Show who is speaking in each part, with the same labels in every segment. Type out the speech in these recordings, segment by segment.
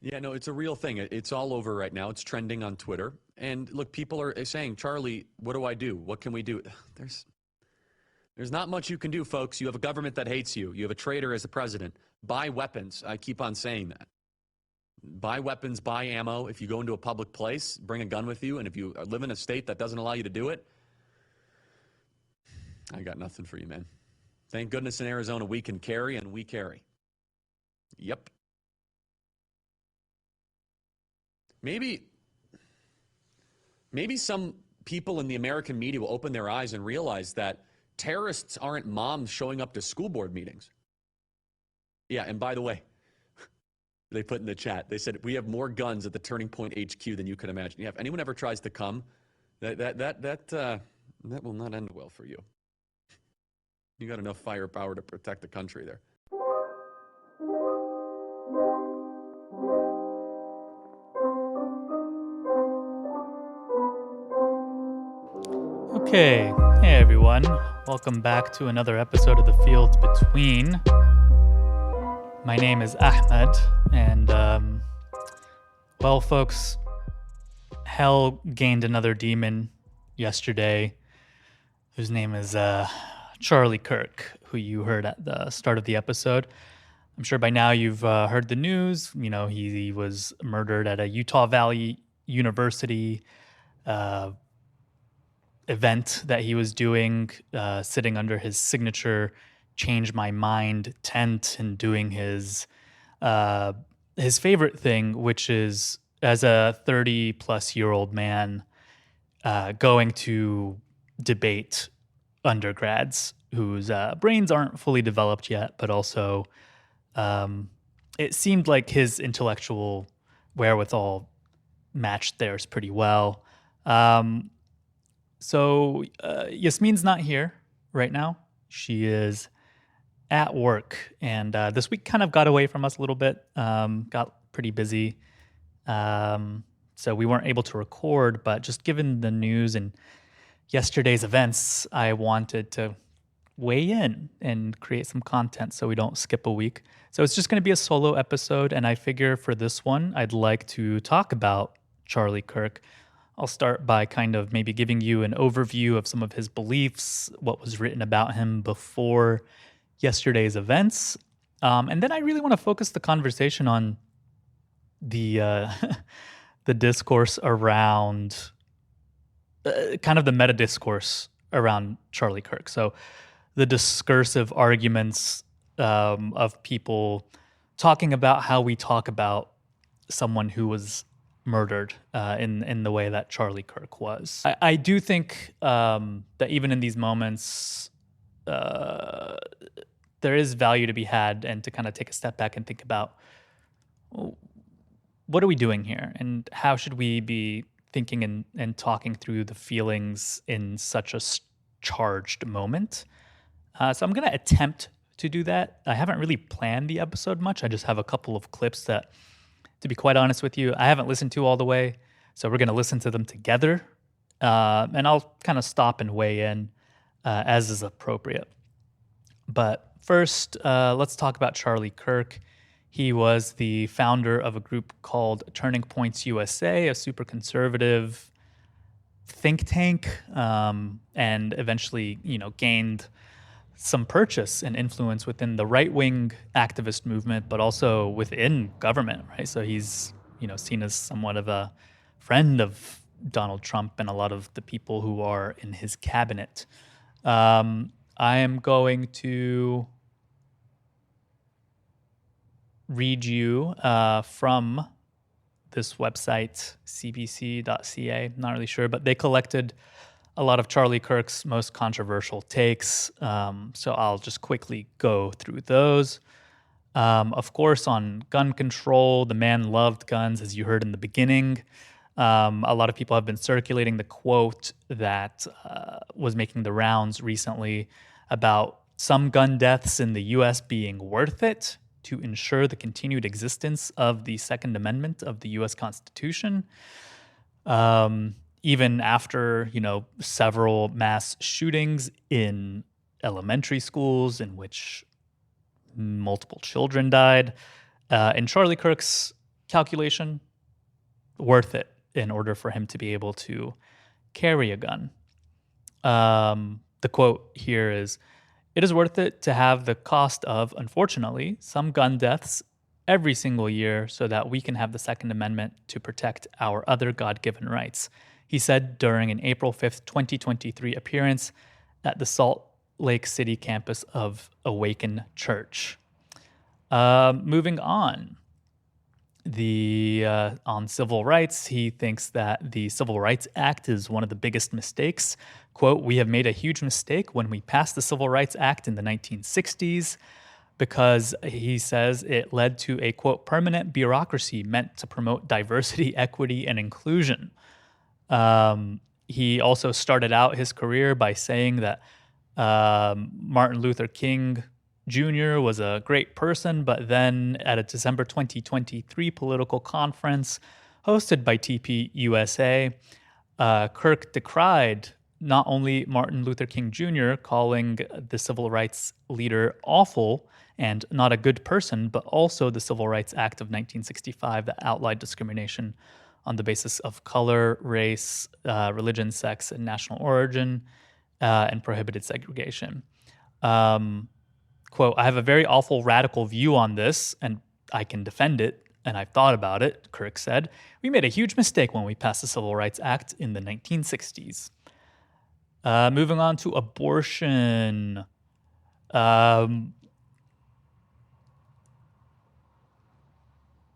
Speaker 1: Yeah, no, it's a real thing. It's all over right now. It's trending on Twitter. And look, people are saying, Charlie, what do I do? What can we do? There's not much you can do, folks. You have a government that hates you. You have a traitor as the president. Buy weapons. I keep on saying that. Buy weapons, buy ammo. If you go into a public place, bring a gun with you. And if you live in a state that doesn't allow you to do it, I got nothing for you, man. Thank goodness in Arizona we can carry, and we carry. Yep. Maybe some people in the American media will open their eyes and realize that terrorists aren't moms showing up to school board meetings. Yeah, and by the way, they put in the chat, they said, we have more guns at the Turning Point HQ than you could imagine. Yeah, if anyone ever tries to come, that will not end well for you. You got enough firepower to protect the country there.
Speaker 2: Okay, hey everyone. Welcome back to another episode of The Fields Between. My name is Ahmed, and, well, folks, hell gained another demon yesterday, whose name is Charlie Kirk, who you heard at the start of the episode. I'm sure by now you've heard the news. You know, he was murdered at a Utah Valley University event that he was doing, sitting under his signature Change My Mind tent and doing his favorite thing, which is, as a 30-plus-year-old man, going to debate undergrads whose brains aren't fully developed yet, but also it seemed like his intellectual wherewithal matched theirs pretty well. So Yasmine's not here right now. She is at work, and this week kind of got away from us a little bit, got pretty busy. So we weren't able to record, but just given the news and yesterday's events, I wanted to weigh in and create some content so we don't skip a week. So it's just going to be a solo episode, and I figure for this one, I'd like to talk about Charlie Kirk. I'll start by kind of maybe giving you an overview of some of his beliefs, what was written about him before yesterday's events. And then I really want to focus the conversation on the the discourse around, kind of the meta discourse around Charlie Kirk. So the discursive arguments of people talking about how we talk about someone who was murdered in the way that Charlie Kirk was. I do think that even in these moments, there is value to be had, and to kind of take a step back and think about, what are we doing here, and how should we be thinking and talking through the feelings in such a charged moment. So I'm going to attempt to do that. I haven't really planned the episode much. I just have a couple of clips that, to be quite honest with you, I haven't listened to all the way. So we're going to listen to them together. And I'll kind of stop and weigh in as is appropriate. But first, let's talk about Charlie Kirk. He was the founder of a group called Turning Points USA, a super conservative think tank, and eventually, gained some purchase and influence within the right-wing activist movement, but also within government, right? So he's, seen as somewhat of a friend of Donald Trump and a lot of the people who are in his cabinet. I am going to read you from this website, cbc.ca. Not really sure, but they collected a lot of Charlie Kirk's most controversial takes. So I'll just quickly go through those. Of course, on gun control, the man loved guns, as you heard in the beginning. A lot of people have been circulating the quote that was making the rounds recently about some gun deaths in the U.S. being worth it to ensure the continued existence of the Second Amendment of the U.S. Constitution. Even after, several mass shootings in elementary schools in which multiple children died. In Charlie Kirk's calculation, worth it in order for him to be able to carry a gun. The quote here is, "It is worth it to have the cost of, unfortunately, some gun deaths every single year so that we can have the Second Amendment to protect our other God-given rights," he said during an April 5th, 2023 appearance at the Salt Lake City campus of Awaken Church. Moving on. On civil rights, he thinks that the Civil Rights Act is one of the biggest mistakes. Quote, "We have made a huge mistake when we passed the Civil Rights Act in the 1960s because," he says, "it led to a, quote, permanent bureaucracy meant to promote diversity, equity, and inclusion." He also started out his career by saying that Martin Luther King Jr. was a great person, but then at a December 2023 political conference hosted by TPUSA, Kirk decried not only Martin Luther King Jr., calling the civil rights leader awful and not a good person, but also the Civil Rights Act of 1965 that outlawed discrimination on the basis of color, race, religion, sex, and national origin, and prohibited segregation. Quote, "I have a very awful radical view on this, and I can defend it, and I've thought about it," Kirk said. "We made a huge mistake when we passed the Civil Rights Act in the 1960s. Moving on to abortion.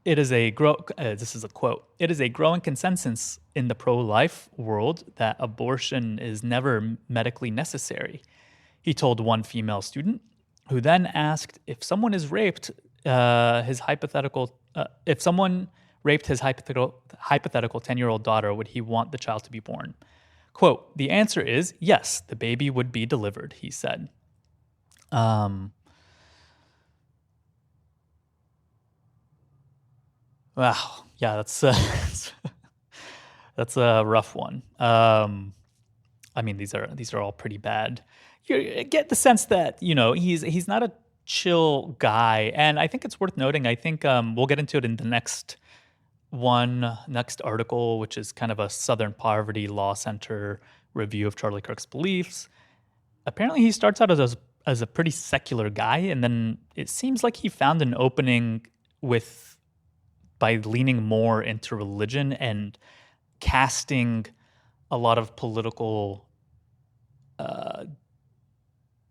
Speaker 2: This is a quote. "It is a growing consensus in the pro-life world that abortion is never medically necessary," he told one female student, who then asked if someone raped his hypothetical 10-year-old daughter, would he want the child to be born? Quote, "The answer is yes, the baby would be delivered," he said. Wow, yeah, that's that's a rough one. I mean, these are all pretty bad. You get the sense that, he's not a chill guy, and I think it's worth noting. I think we'll get into it in the next article, which is kind of a Southern Poverty Law Center review of Charlie Kirk's beliefs. Apparently, he starts out as a pretty secular guy, and then it seems like he found an opening by leaning more into religion and casting a lot of political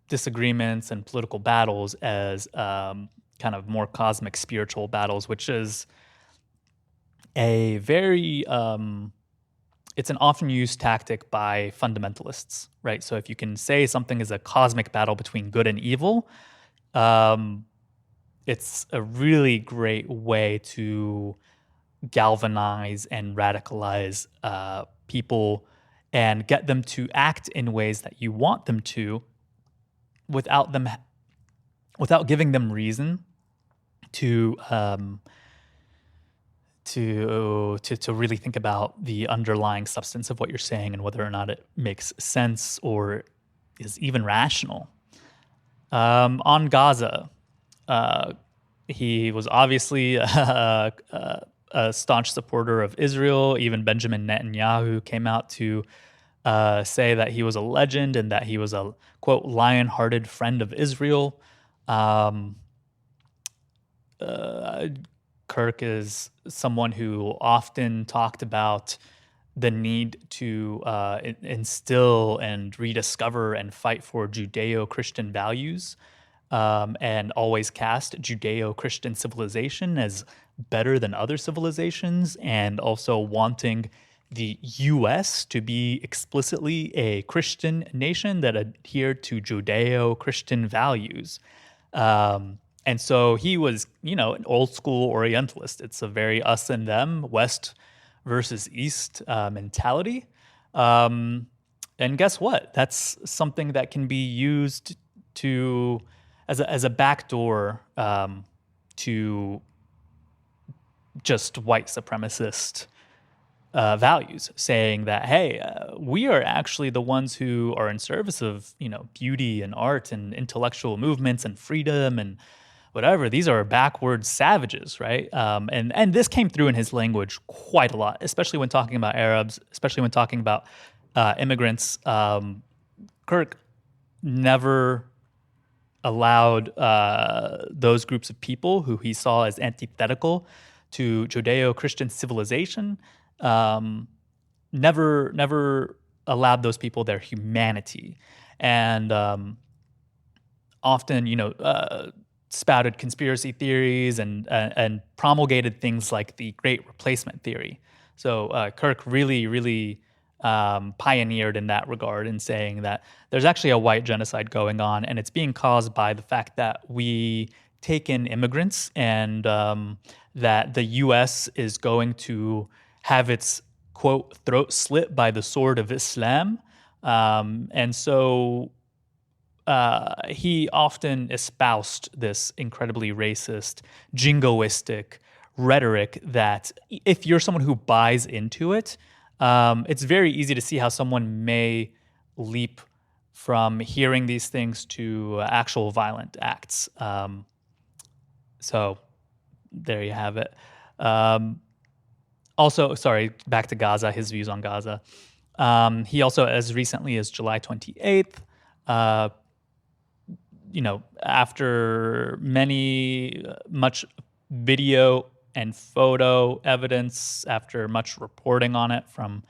Speaker 2: disagreements and political battles as kind of more cosmic spiritual battles, which is a very it's an often used tactic by fundamentalists, right? So if you can say something is a cosmic battle between good and evil, it's a really great way to galvanize and radicalize people and get them to act in ways that you want them to, without giving them reason to really think about the underlying substance of what you're saying and whether or not it makes sense or is even rational. On Gaza, he was obviously a staunch supporter of Israel. Even Benjamin Netanyahu came out to say that he was a legend and that he was a, quote, lion-hearted friend of Israel. Kirk is someone who often talked about the need to instill and rediscover and fight for Judeo-Christian values, and always cast Judeo-Christian civilization as better than other civilizations, and also wanting the U.S. to be explicitly a Christian nation that adhered to Judeo-Christian values. And so he was, an old school Orientalist. It's a very us and them, West versus East mentality. And guess what? That's something that can be used as a backdoor to just white supremacist values, saying that, hey, we are actually the ones who are in service of, beauty and art and intellectual movements and freedom and whatever. These are backward savages, right? And this came through in his language quite a lot, especially when talking about Arabs, especially when talking about immigrants. Kirk never allowed those groups of people who he saw as antithetical to Judeo-Christian civilization, never allowed those people their humanity, and often, spouted conspiracy theories and promulgated things like the Great Replacement theory. So Kirk really pioneered in that regard in saying that there's actually a white genocide going on, and it's being caused by the fact that we take in immigrants, and that the U.S. is going to have its, quote, throat slit by the sword of Islam. And so he often espoused this incredibly racist, jingoistic rhetoric that if you're someone who buys into it, it's very easy to see how someone may leap from hearing these things to actual violent acts. So there you have it. Also, sorry, back to Gaza, his views on Gaza. He also, as recently as July 28th, after much video and photo evidence, after much reporting on it from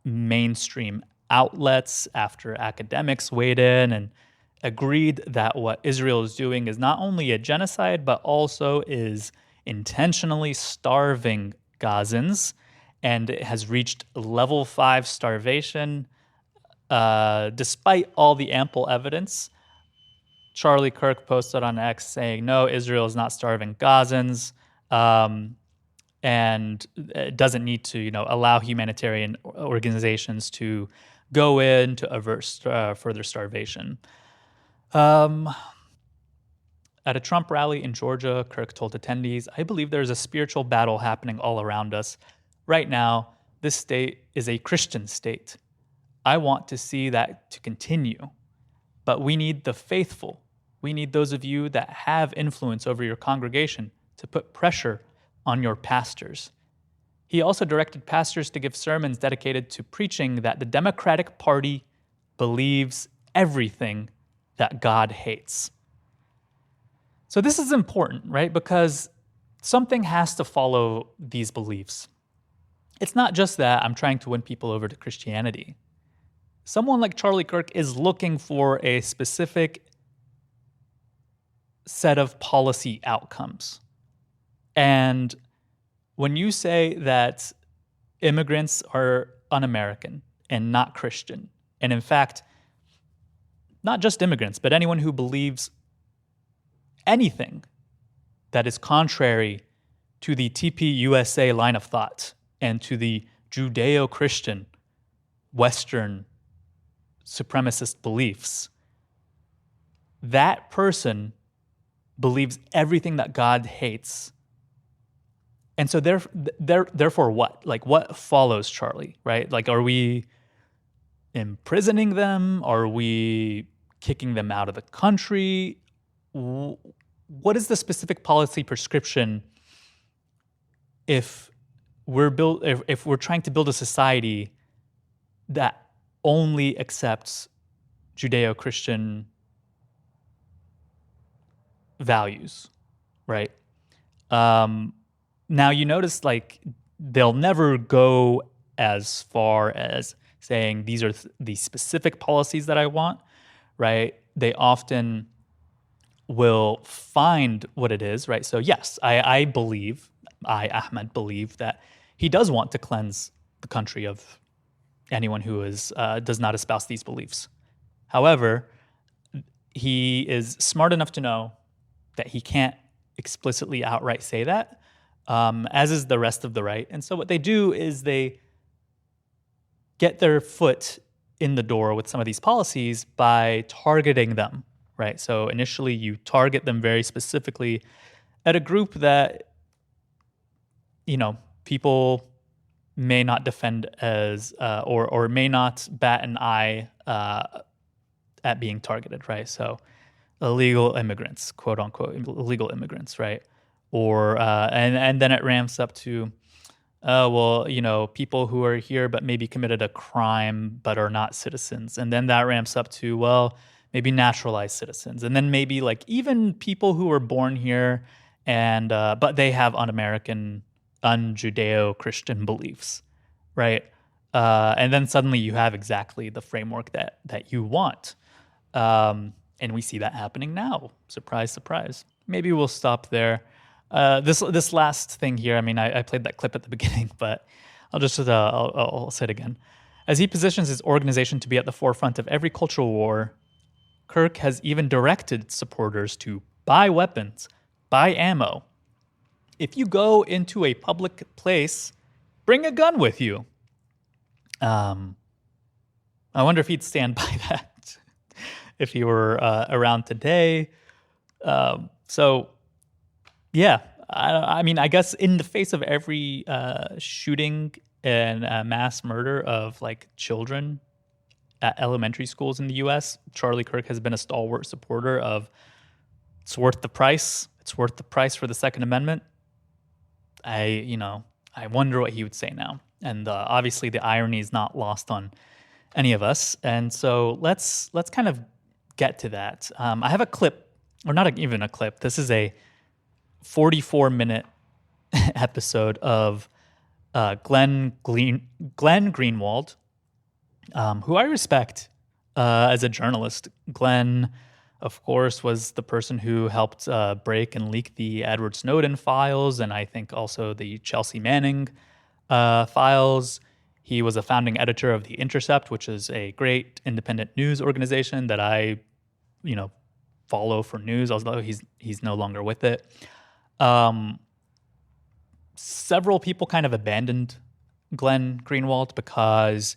Speaker 2: mainstream outlets, after academics weighed in and agreed that what Israel is doing is not only a genocide, but also is intentionally starving Gazans, and it has reached level 5 starvation, despite all the ample evidence. Charlie Kirk posted on X saying, no, Israel is not starving Gazans, and it doesn't need to, allow humanitarian organizations to go in to avert further starvation. At a Trump rally in Georgia, Kirk told attendees, I believe there is a spiritual battle happening all around us. Right now, this state is a Christian state. I want to see that to continue. But we need the faithful. We need those of you that have influence over your congregation to put pressure on your pastors. He also directed pastors to give sermons dedicated to preaching that the Democratic Party believes everything that God hates. So this is important, right? Because something has to follow these beliefs. It's not just that I'm trying to win people over to Christianity. Someone like Charlie Kirk is looking for a specific set of policy outcomes. And when you say that immigrants are un-American and not Christian, and in fact, not just immigrants, but anyone who believes anything that is contrary to the TPUSA line of thought and to the Judeo-Christian Western supremacist beliefs, that person believes everything that God hates. And so therefore what? Like, what follows, Charlie, right? Like, are we imprisoning them? Are we kicking them out of the country? What is the specific policy prescription if we're trying to build a society that only accepts Judeo-Christian values, right? Now you notice, like, they'll never go as far as saying these are the specific policies that I want, right? They often will find what it is, right? So yes, I believe, Ahmed, believe that he does want to cleanse the country of anyone who does not espouse these beliefs. However, he is smart enough to know that he can't explicitly outright say that, as is the rest of the right. And so what they do is they get their foot in the door with some of these policies by targeting them, right? So initially you target them very specifically at a group that, people may not defend as, or may not bat an eye at being targeted, right? So illegal immigrants, quote unquote, illegal immigrants, right? Or and then it ramps up to, well, people who are here but maybe committed a crime but are not citizens, and then that ramps up to, well, maybe naturalized citizens, and then maybe like even people who were born here and but they have un-American, un-Judeo-Christian beliefs, right? And then suddenly you have exactly the framework that you want. And we see that happening now. Surprise, surprise. Maybe we'll stop there. This last thing here, I mean, I played that clip at the beginning, but I'll say it again. As he positions his organization to be at the forefront of every cultural war, Kirk has even directed supporters to buy weapons, buy ammo. If you go into a public place, bring a gun with you. I wonder if he'd stand by that if he were around today. So, yeah, I mean, I guess in the face of every shooting and mass murder of like children at elementary schools in the U.S., Charlie Kirk has been a stalwart supporter of it's worth the price. It's worth the price for the Second Amendment. I wonder what he would say now. And obviously the irony is not lost on any of us. And so let's kind of get to that. I have a clip, or not even a clip. This is a 44-minute episode of Glenn Greenwald, who I respect as a journalist. Glenn, of course, was the person who helped break and leak the Edward Snowden files, and I think also the Chelsea Manning files. He was a founding editor of The Intercept, which is a great independent news organization that I, follow for news, although he's no longer with it. Several people kind of abandoned Glenn Greenwald because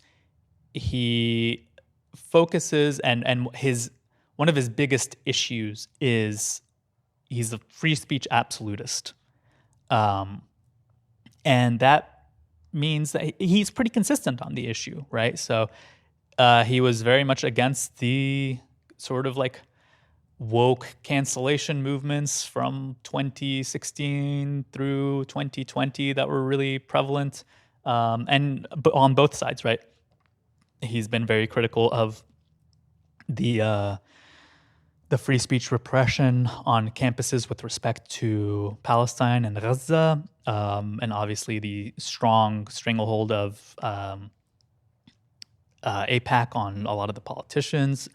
Speaker 2: he focuses and one of his biggest issues is he's a free speech absolutist. And that means that he's pretty consistent on the issue, right? So he was very much against the sort of like woke cancellation movements from 2016 through 2020 that were really prevalent, and on both sides, right? He's been very critical of the free speech repression on campuses with respect to Palestine and Gaza, and obviously the strong stranglehold of AIPAC on a lot of the politicians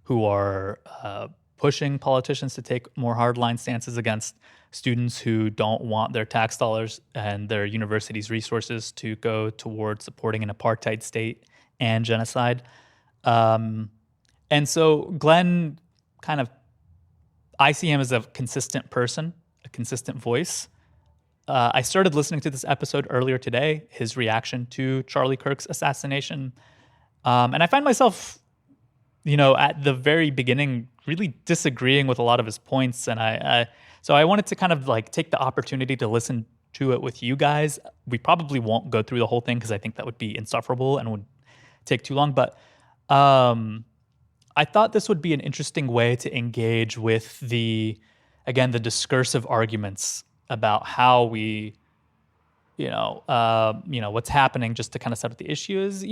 Speaker 2: who are pushing politicians to take more hardline stances against students who don't want their tax dollars and their university's resources to go toward supporting an apartheid state and genocide. And so Glenn I see him as a consistent person, a consistent voice. I started listening to this episode earlier today, his reaction to Charlie Kirk's assassination. And I find myself, at the very beginning, really disagreeing with a lot of his points. And so I wanted to kind of like take the opportunity to listen to it with you guys. We probably won't go through the whole thing because I think that would be insufferable and would take too long. But I thought this would be an interesting way to engage with the discursive arguments about how we, what's happening. Just to kind of set up the issue is,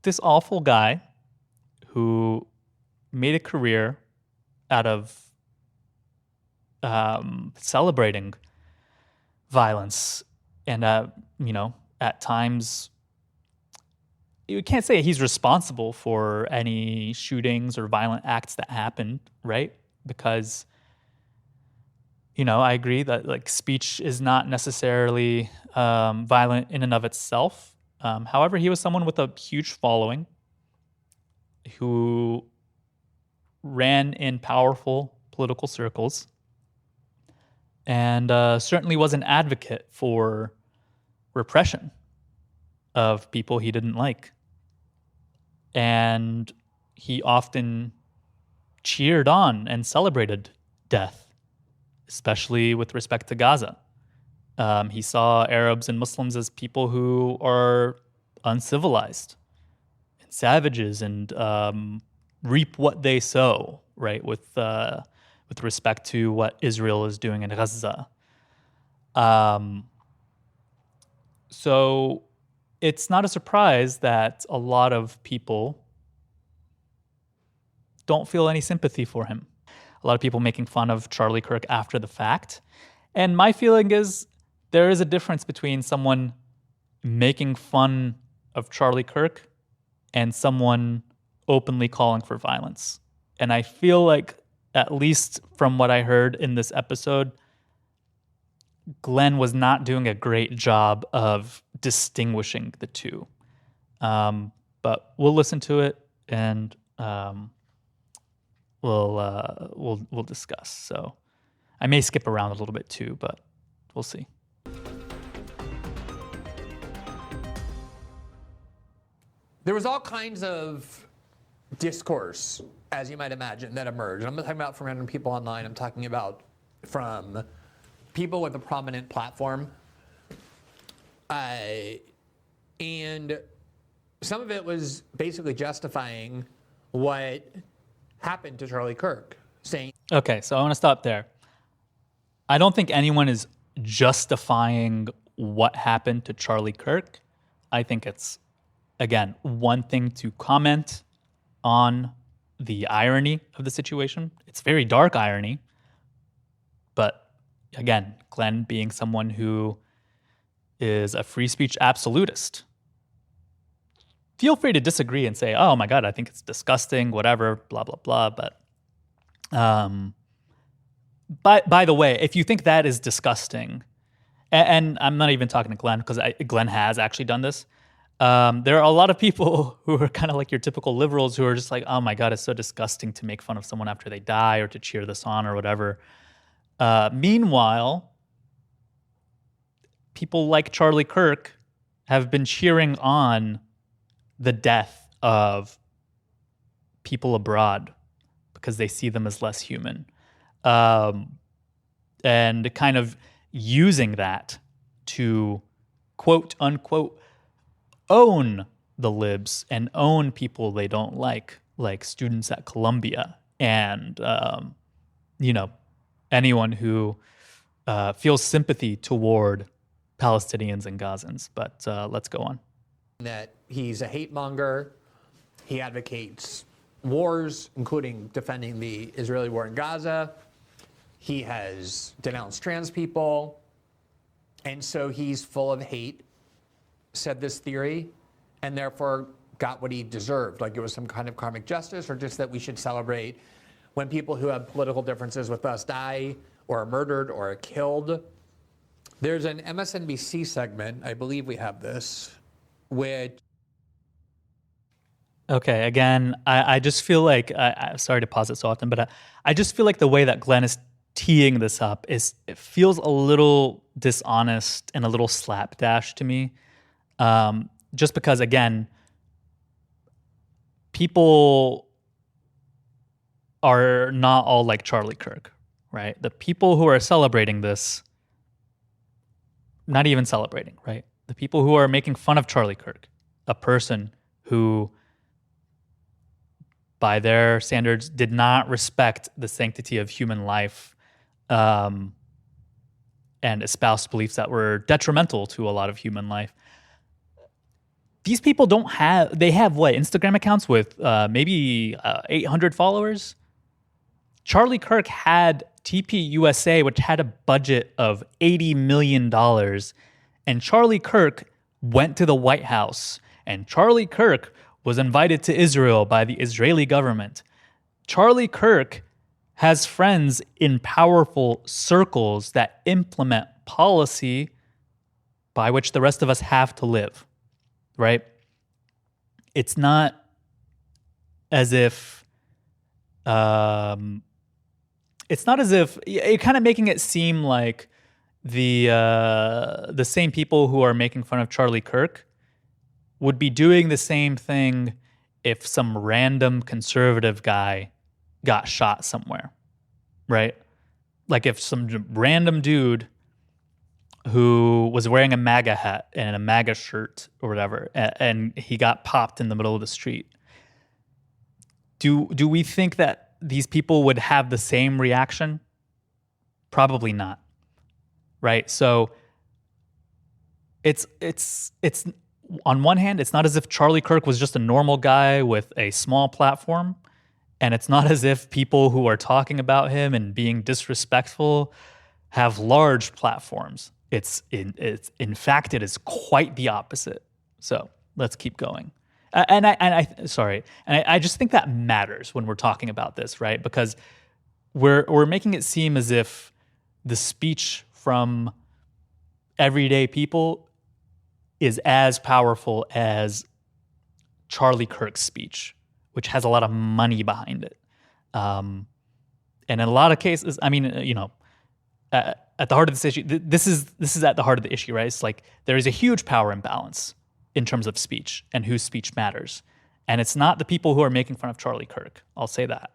Speaker 2: this awful guy who made a career out of celebrating violence and, at times, you can't say he's responsible for any shootings or violent acts that happened, right? Because, I agree that like speech is not necessarily violent in and of itself. However, he was someone with a huge following who ran in powerful political circles and certainly was an advocate for repression of people he didn't like. And he often cheered on and celebrated death, especially with respect to Gaza. He saw Arabs and Muslims as people who are uncivilized and savages and reap what they sow, right? With respect to what Israel is doing in Gaza. So it's not a surprise that a lot of people don't feel any sympathy for him. A lot of people making fun of Charlie Kirk after the fact. And my feeling is there is a difference between someone making fun of Charlie Kirk and someone openly calling for violence. And I feel like, at least from what I heard in this episode, Glenn was not doing a great job of distinguishing the two. But we'll listen to it and we'll discuss. So I may skip around a little bit too, but we'll see.
Speaker 3: There was all kinds of discourse, as you might imagine, that emerged. I'm not talking about from random people online. I'm talking about from people with a prominent platform. And some of it was basically justifying what happened to Charlie Kirk, saying...
Speaker 2: Okay, so I want to stop there. I don't think anyone is justifying what happened to Charlie Kirk. I think it's, again, one thing to comment on the irony of the situation. It's very dark irony. But again, Glenn being someone who is a free speech absolutist, feel free to disagree and say, oh my God, I think it's disgusting, whatever, blah, blah, blah. But by the way, if you think that is disgusting, and I'm not even talking to Glenn because Glenn has actually done this. There are a lot of people who are kind of like your typical liberals who are just like, oh my God, it's so disgusting to make fun of someone after they die or to cheer this on or whatever. Meanwhile, people like Charlie Kirk have been cheering on the death of people abroad because they see them as less human. And kind of using that to quote unquote own the libs and own people they don't like students at Columbia and anyone who feels sympathy toward Palestinians and Gazans. But let's go on.
Speaker 3: That he's a hate monger. He advocates wars, including defending the Israeli war in Gaza. He has denounced trans people. And so he's full of hate, said this theory, and therefore got what he deserved. Like it was some kind of karmic justice, or just that we should celebrate when people who have political differences with us die or are murdered or are killed. There's an MSNBC segment, I believe we have this, which...
Speaker 2: Okay, again, I just feel like, sorry to pause it so often, but I just feel like the way that Glenn is teeing this up it feels a little dishonest and a little slapdash to me. Just because, again, people are not all like Charlie Kirk, right? The people who are celebrating this, not even celebrating, right? The people who are making fun of Charlie Kirk, a person who, by their standards, did not respect the sanctity of human life, and espoused beliefs that were detrimental to a lot of human life. These people they have what, Instagram accounts with maybe 800 followers? Charlie Kirk had TPUSA, which had a budget of $80 million. And Charlie Kirk went to the White House. And Charlie Kirk was invited to Israel by the Israeli government. Charlie Kirk has friends in powerful circles that implement policy by which the rest of us have to live. Right? It's not as if you're kind of making it seem like the same people who are making fun of Charlie Kirk would be doing the same thing if some random conservative guy got shot somewhere, right? Like if some random dude who was wearing a MAGA hat and a MAGA shirt or whatever, and he got popped in the middle of the street. Do we think that these people would have the same reaction? Probably not. Right? So it's on one hand, it's not as if Charlie Kirk was just a normal guy with a small platform, and it's not as if people who are talking about him and being disrespectful have large platforms. In fact, it is quite the opposite. So let's keep going. I just think that matters when we're talking about this, right? Because we're making it seem as if the speech from everyday people is as powerful as Charlie Kirk's speech, which has a lot of money behind it. And in a lot of cases, I mean, at the heart of this issue, this is at the heart of the issue, right? It's like there is a huge power imbalance in terms of speech and whose speech matters. And it's not the people who are making fun of Charlie Kirk. I'll say that.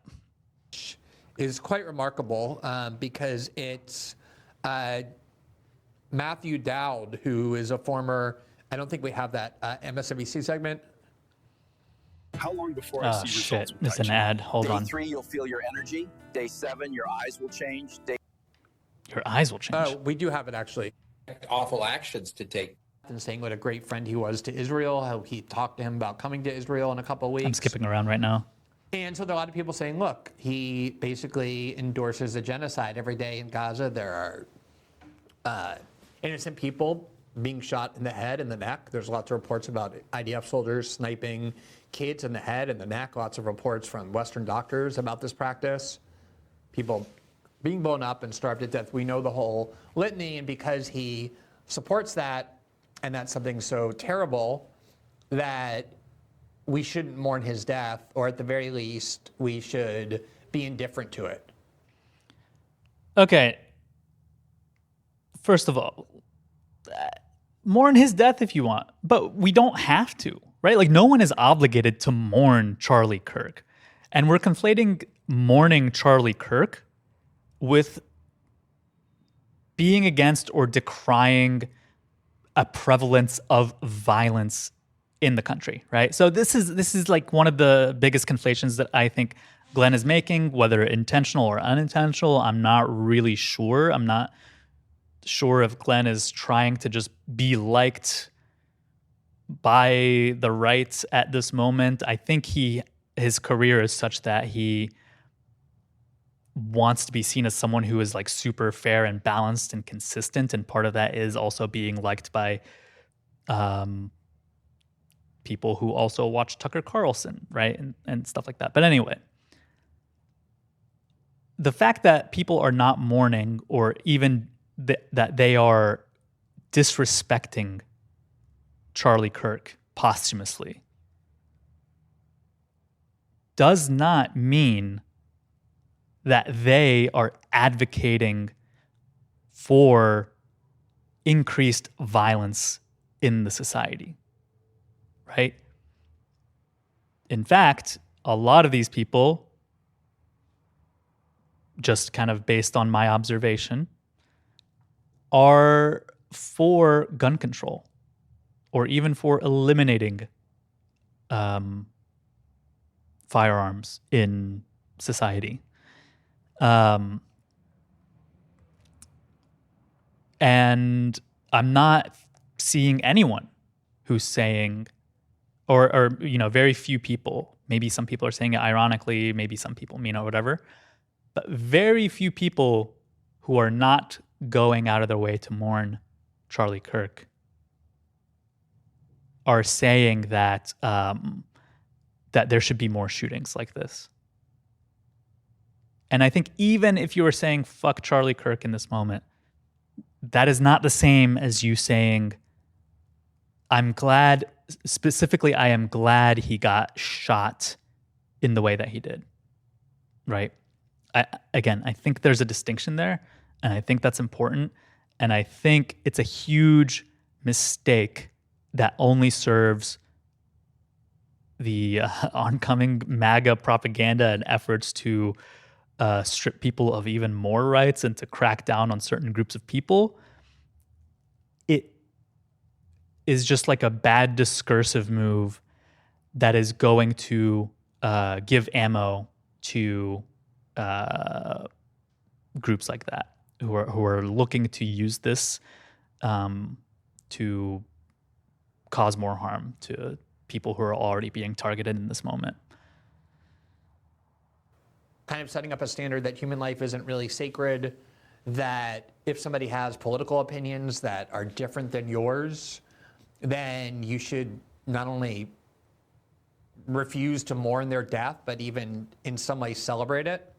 Speaker 3: Is quite remarkable because it's Matthew Dowd, who is a former, I don't think we have that MSNBC segment.
Speaker 4: How long before I see results?
Speaker 2: It's an ad. Hold on.
Speaker 4: Day 3, you'll feel your energy. Day 7, your eyes will change.
Speaker 2: Your eyes will change.
Speaker 3: Oh, we do have it actually.
Speaker 5: Awful actions to take.
Speaker 3: And saying what a great friend he was to Israel, how he talked to him about coming to Israel in a couple of weeks.
Speaker 2: I'm skipping around right now.
Speaker 3: And so there are a lot of people saying, look, he basically endorses a genocide every day in Gaza. There are innocent people being shot in the head and the neck. There's lots of reports about IDF soldiers sniping kids in the head and the neck. Lots of reports from Western doctors about this practice. People being blown up and starved to death. We know the whole litany. And because he supports that, and that's something so terrible that we shouldn't mourn his death, or at the very least, we should be indifferent to it.
Speaker 2: Okay. First of all, mourn his death if you want, but we don't have to, right? Like, no one is obligated to mourn Charlie Kirk. And we're conflating mourning Charlie Kirk with being against or decrying a prevalence of violence in the country, right? So this is like one of the biggest conflations that I think Glenn is making, whether intentional or unintentional. I'm not really sure. I'm not sure if Glenn is trying to just be liked by the right at this moment. I think his career is such that he wants to be seen as someone who is like super fair and balanced and consistent, and part of that is also being liked by people who also watch Tucker Carlson, right, and stuff like that. But anyway, the fact that people are not mourning, or even that they are disrespecting Charlie Kirk posthumously, does not mean that they are advocating for increased violence in the society, right? In fact, a lot of these people, just kind of based on my observation, are for gun control, or even for eliminating firearms in society. And I'm not seeing anyone who's saying, or very few people, maybe some people are saying it ironically, maybe some people mean it, whatever, but very few people who are not going out of their way to mourn Charlie Kirk are saying that that there should be more shootings like this. And I think even if you were saying fuck Charlie Kirk in this moment, that is not the same as you saying, I'm glad, specifically, I am glad he got shot in the way that he did, right? I think there's a distinction there, and I think that's important. And I think it's a huge mistake that only serves the oncoming MAGA propaganda and efforts to strip people of even more rights and to crack down on certain groups of people. It is just like a bad discursive move that is going to give ammo to groups like that who are looking to use this to cause more harm to people who are already being targeted in this moment.
Speaker 3: Kind of setting up a standard that human life isn't really sacred, that if somebody has political opinions that are different than yours, then you should not only refuse to mourn their death, but even in some way celebrate it.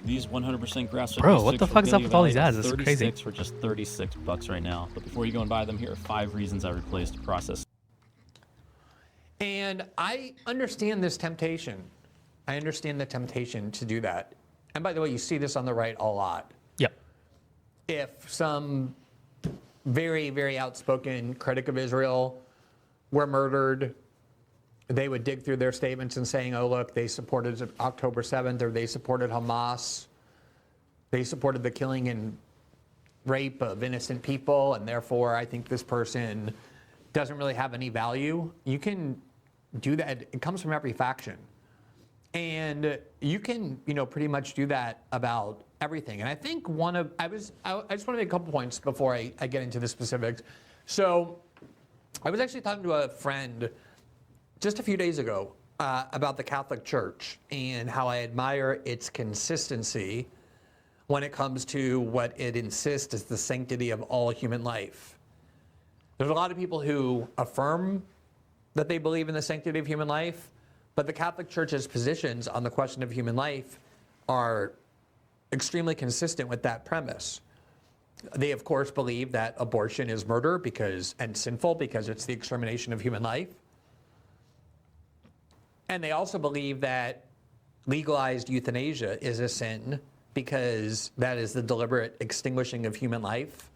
Speaker 6: These 100% grass-fed
Speaker 2: Bro,
Speaker 6: beef
Speaker 2: what the
Speaker 6: sticks
Speaker 2: fuck
Speaker 6: from
Speaker 2: is up
Speaker 6: Billy
Speaker 2: with all
Speaker 6: Valley
Speaker 2: these
Speaker 6: are
Speaker 2: ads? This is crazy.
Speaker 6: 36 for just $36 right now. But before you go and buy them, here are 5 reasons I replaced processed.
Speaker 3: And I understand this temptation. I understand the temptation to do that. And by the way, you see this on the right a lot.
Speaker 2: Yep.
Speaker 3: If some very, very outspoken critic of Israel were murdered, they would dig through their statements and saying, oh, look, they supported October 7th, or they supported Hamas. They supported the killing and rape of innocent people, and therefore I think this person doesn't really have any value. You can do that. It comes from every faction. And you can, pretty much do that about everything. And I think I just want to make a couple points before I get into the specifics. So I was actually talking to a friend just a few days ago about the Catholic Church and how I admire its consistency when it comes to what it insists is the sanctity of all human life. There's a lot of people who affirm that they believe in the sanctity of human life, but the Catholic Church's positions on the question of human life are extremely consistent with that premise. They, of course, believe that abortion is murder and sinful because it's the extermination of human life. And they also believe that legalized euthanasia is a sin because that is the deliberate extinguishing of human life.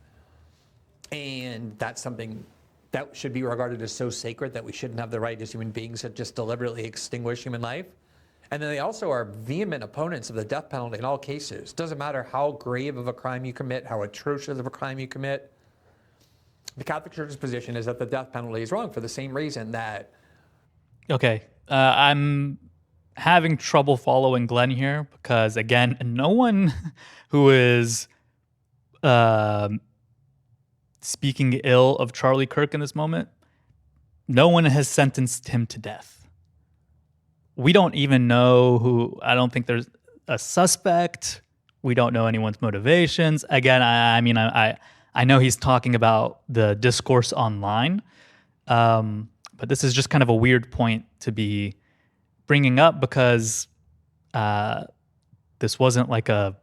Speaker 3: And that's something that should be regarded as so sacred that we shouldn't have the right as human beings to just deliberately extinguish human life. And then they also are vehement opponents of the death penalty in all cases. Doesn't matter how grave of a crime you commit, how atrocious of a crime you commit. The Catholic Church's position is that the death penalty is wrong for the same reason that...
Speaker 2: Okay. I'm having trouble following Glenn here because, again, no one who is speaking ill of Charlie Kirk in this moment, no one has sentenced him to death. We don't even know who. I don't think there's a suspect. We don't know anyone's motivations. Again, I know he's talking about the discourse online, but this is just kind of a weird point to be bringing up because this wasn't like a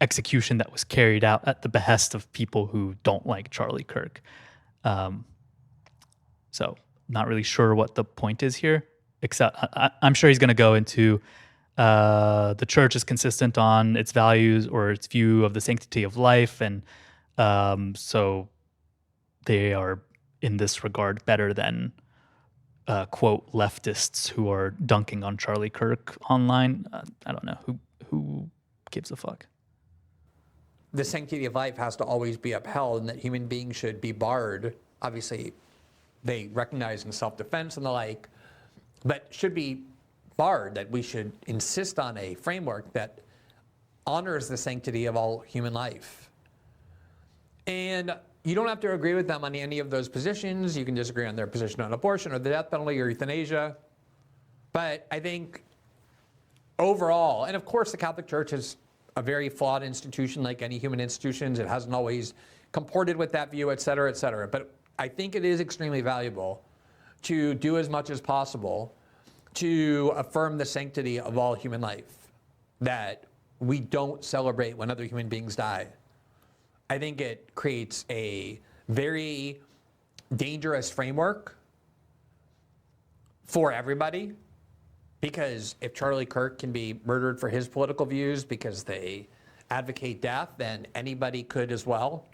Speaker 2: execution that was carried out at the behest of people who don't like Charlie Kirk. So not really sure what the point is here, except I'm sure he's going to go into the church is consistent on its values or its view of the sanctity of life. And so they are in this regard better than quote leftists who are dunking on Charlie Kirk online. I don't know who gives a fuck.
Speaker 3: The sanctity of life has to always be upheld and that human beings should be barred. Obviously, they recognize in self-defense and the like, but should be barred, that we should insist on a framework that honors the sanctity of all human life. And you don't have to agree with them on any of those positions. You can disagree on their position on abortion or the death penalty or euthanasia. But I think overall, and of course the Catholic Church is a very flawed institution like any human institutions. It hasn't always comported with that view, et cetera, et cetera. But I think it is extremely valuable to do as much as possible to affirm the sanctity of all human life, that we don't celebrate when other human beings die. I think it creates a very dangerous framework for everybody, because if Charlie Kirk can be murdered for his political views because they advocate death, then anybody could as well.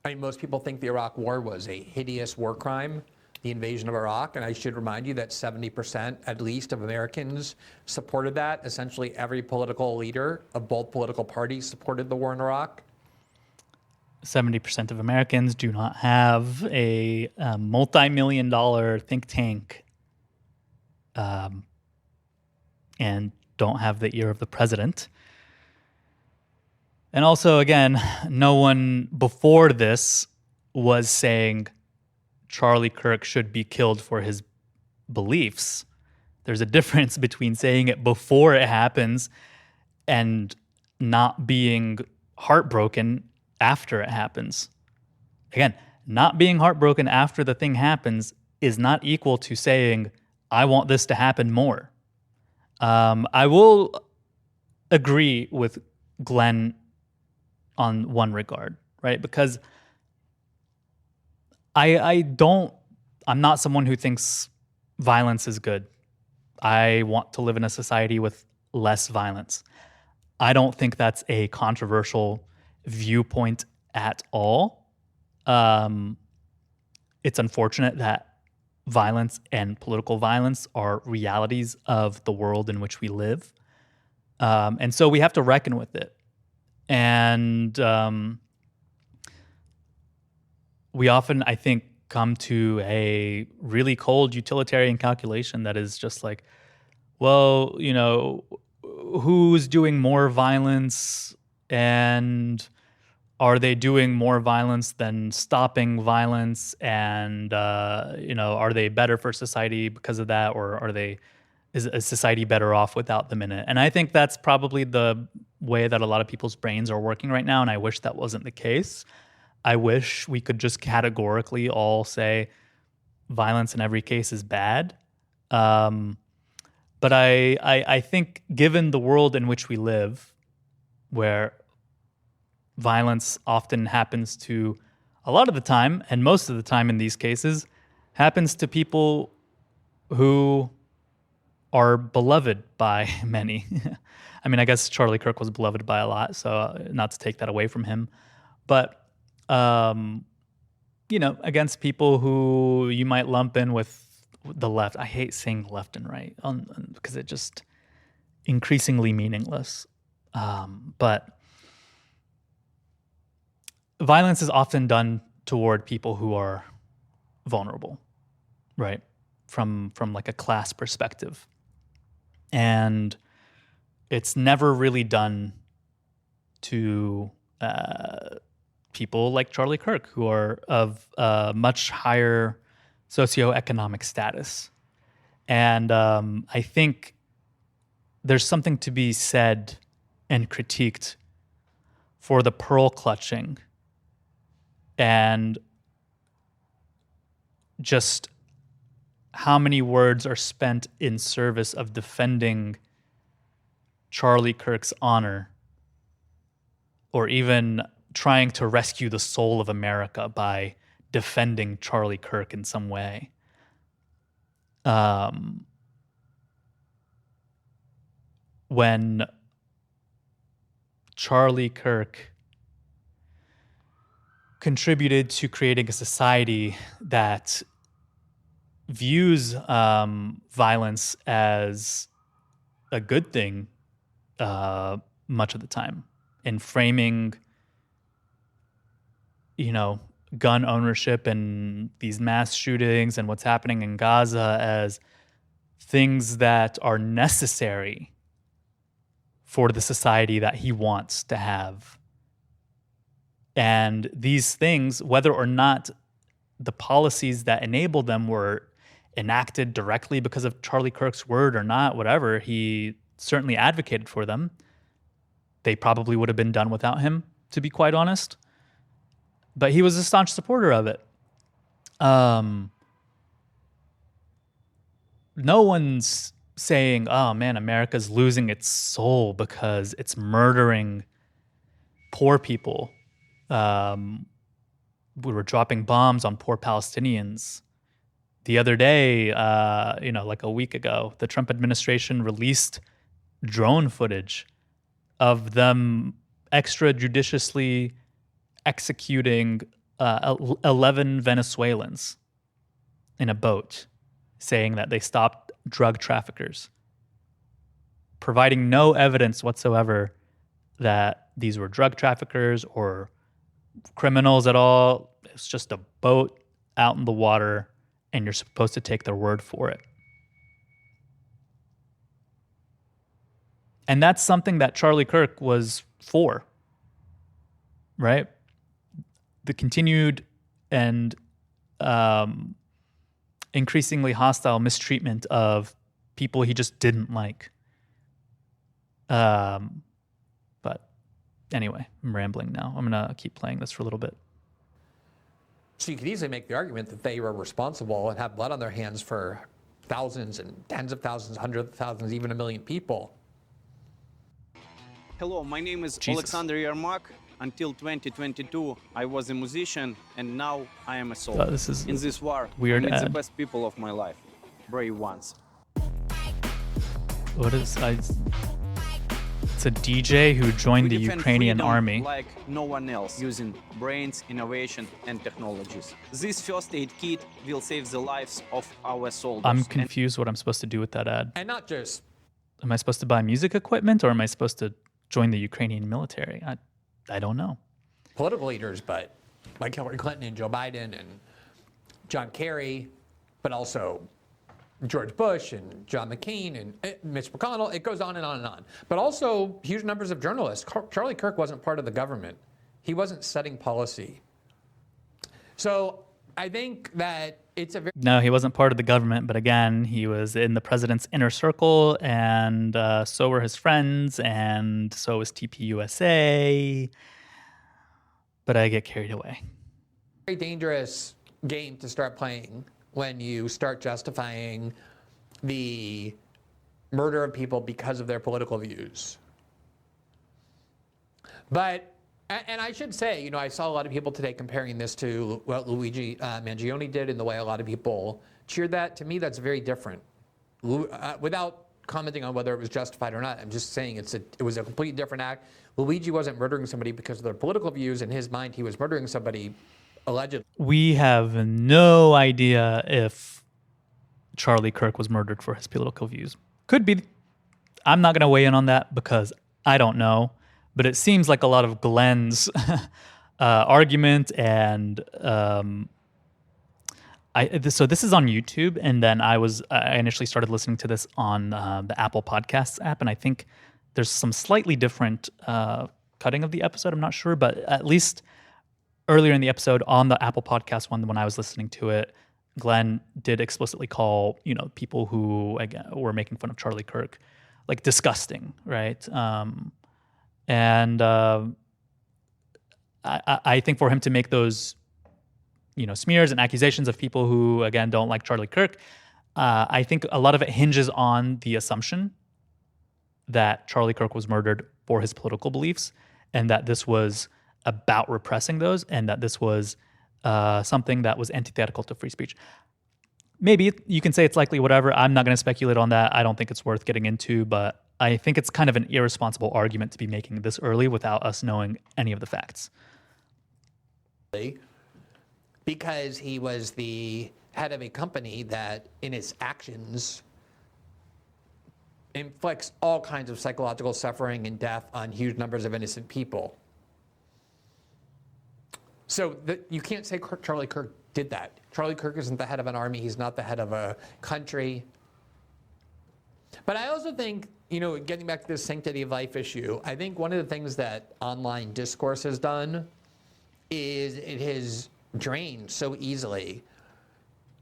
Speaker 3: I mean, most people think the Iraq War was a hideous war crime, the invasion of Iraq, and I should remind you that 70% at least of Americans supported that. Essentially every political leader of both political parties supported the war in Iraq.
Speaker 2: 70% of Americans do not have a multi-million-dollar think tank and don't have the ear of the president. And also, again, no one before this was saying Charlie Kirk should be killed for his beliefs. There's a difference between saying it before it happens and not being heartbroken after it happens. Again, not being heartbroken after the thing happens is not equal to saying, I want this to happen more. I will agree with Glenn on one regard, right? Because I'm not someone who thinks violence is good. I want to live in a society with less violence. I don't think that's a controversial viewpoint at all. It's unfortunate that violence and political violence are realities of the world in which we live. And so we have to reckon with it. And we often, I think, come to a really cold utilitarian calculation that is just like, well, you know, who's doing more violence, and are they doing more violence than stopping violence? And, you know, are they better for society because of that? Or is society better off without them in it? And I think that's probably the way that a lot of people's brains are working right now. And I wish that wasn't the case. I wish we could just categorically all say violence in every case is bad. But I think given the world in which we live, where violence often happens to, a lot of the time, and most of the time in these cases, happens to people who are beloved by many. I mean, I guess Charlie Kirk was beloved by a lot, so not to take that away from him. But, you know, against people who you might lump in with the left. I hate saying left and right because it's just increasingly meaningless. But violence is often done toward people who are vulnerable, right? From like a class perspective. And it's never really done to people like Charlie Kirk, who are of much higher socioeconomic status. And I think there's something to be said and critiqued for the pearl clutching and just how many words are spent in service of defending Charlie Kirk's honor, or even trying to rescue the soul of America by defending Charlie Kirk in some way. When Charlie Kirk contributed to creating a society that views violence as a good thing much of the time, in framing, you know, gun ownership and these mass shootings and what's happening in Gaza as things that are necessary for the society that he wants to have. And these things, whether or not the policies that enabled them were enacted directly because of Charlie Kirk's word or not, whatever, he certainly advocated for them. They probably would have been done without him, to be quite honest. But he was a staunch supporter of it. No one's saying, oh man, America's losing its soul because it's murdering poor people. We were dropping bombs on poor Palestinians. The other day, like a week ago, the Trump administration released drone footage of them extrajudiciously executing 11 Venezuelans in a boat, saying that they stopped drug traffickers, providing no evidence whatsoever that these were drug traffickers or criminals at all. It's just a boat out in the water, and you're supposed to take their word for it. And that's something that Charlie Kirk was for, right? The continued and increasingly hostile mistreatment of people he just didn't like. But anyway, I'm rambling now. I'm going to keep playing this for a little bit.
Speaker 3: So you could easily make the argument that they were responsible and have blood on their hands for thousands and tens of thousands, hundreds of thousands, even a million people.
Speaker 7: Hello, my name is
Speaker 2: Jesus.
Speaker 7: Alexander Yermak. Until 2022, I was a musician, and now I am a soldier.
Speaker 2: This is
Speaker 7: in this war,
Speaker 2: weird
Speaker 7: I meet the
Speaker 2: ad.
Speaker 7: best people of my life. Brave ones.
Speaker 2: What is... It's a DJ who joined the
Speaker 7: We defend
Speaker 2: Ukrainian
Speaker 7: freedom
Speaker 2: army.
Speaker 7: like no one else, using brains, innovation, and technologies. This first aid kit will save the lives of our soldiers.
Speaker 2: I'm confused what I'm supposed to do with that ad.
Speaker 3: And not just,
Speaker 2: Am I supposed to buy music equipment or am I supposed to join the Ukrainian military? I don't know.
Speaker 3: political leaders, but like Hillary Clinton and Joe Biden and John Kerry, but also George Bush and John McCain and Mitch McConnell. It goes on and on and on. But also huge numbers of journalists. Charlie Kirk wasn't part of the government. He wasn't setting policy. So I think that it's a very...
Speaker 2: No, he wasn't part of the government, but again, he was in the president's inner circle, and so were his friends, and so was TPUSA. But I get carried away.
Speaker 3: very dangerous game to start playing when you start justifying the murder of people because of their political views. But, and I should say, you know, I saw a lot of people today comparing this to what Luigi Mangione did and the way a lot of people cheered that. To me, that's very different. Without commenting on whether it was justified or not, I'm just saying it was a completely different act. Luigi wasn't murdering somebody because of their political views. In his mind, he was murdering somebody allegedly.
Speaker 2: We have no idea if Charlie Kirk was murdered for his political views. Could be. I'm not going to weigh in on that because I don't know. But it seems like a lot of Glenn's argument and so this is on YouTube, and then I initially started listening to this on the Apple Podcasts app, and I think there's some slightly different cutting of the episode. I'm not sure, but at least earlier in the episode on the Apple Podcast one, when I was listening to it, Glenn did explicitly call, you know, people who again were making fun of Charlie Kirk like disgusting, right? And I think for him to make those, you know, smears and accusations of people who, again, don't like Charlie Kirk, I think a lot of it hinges on the assumption that Charlie Kirk was murdered for his political beliefs and that this was about repressing those and that this was something that was antithetical to free speech. Maybe you can say it's likely, whatever. I'm not going to speculate on that. I don't think it's worth getting into, but I think it's kind of an irresponsible argument to be making this early without us knowing any of the facts.
Speaker 3: Because he was the head of a company that, in its actions, inflicts all kinds of psychological suffering and death on huge numbers of innocent people. So you can't say Charlie Kirk did that. Charlie Kirk isn't the head of an army. He's not the head of a country. But I also think, you know, getting back to this sanctity of life issue, I think one of the things that online discourse has done is it has drained so easily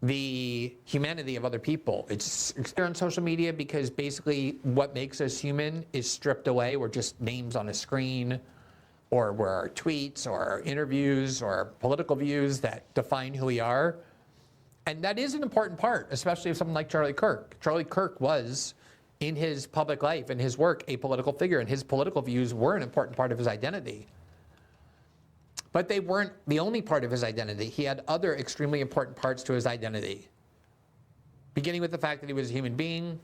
Speaker 3: the humanity of other people. It's there on social media because basically what makes us human is stripped away. We're just names on a screen, or we're our tweets or our interviews or our political views that define who we are. And that is an important part, especially of someone like Charlie Kirk. Charlie Kirk was, in his public life and his work, a political figure, and his political views were an important part of his identity. But they weren't the only part of his identity. He had other extremely important parts to his identity, beginning with the fact that he was a human being,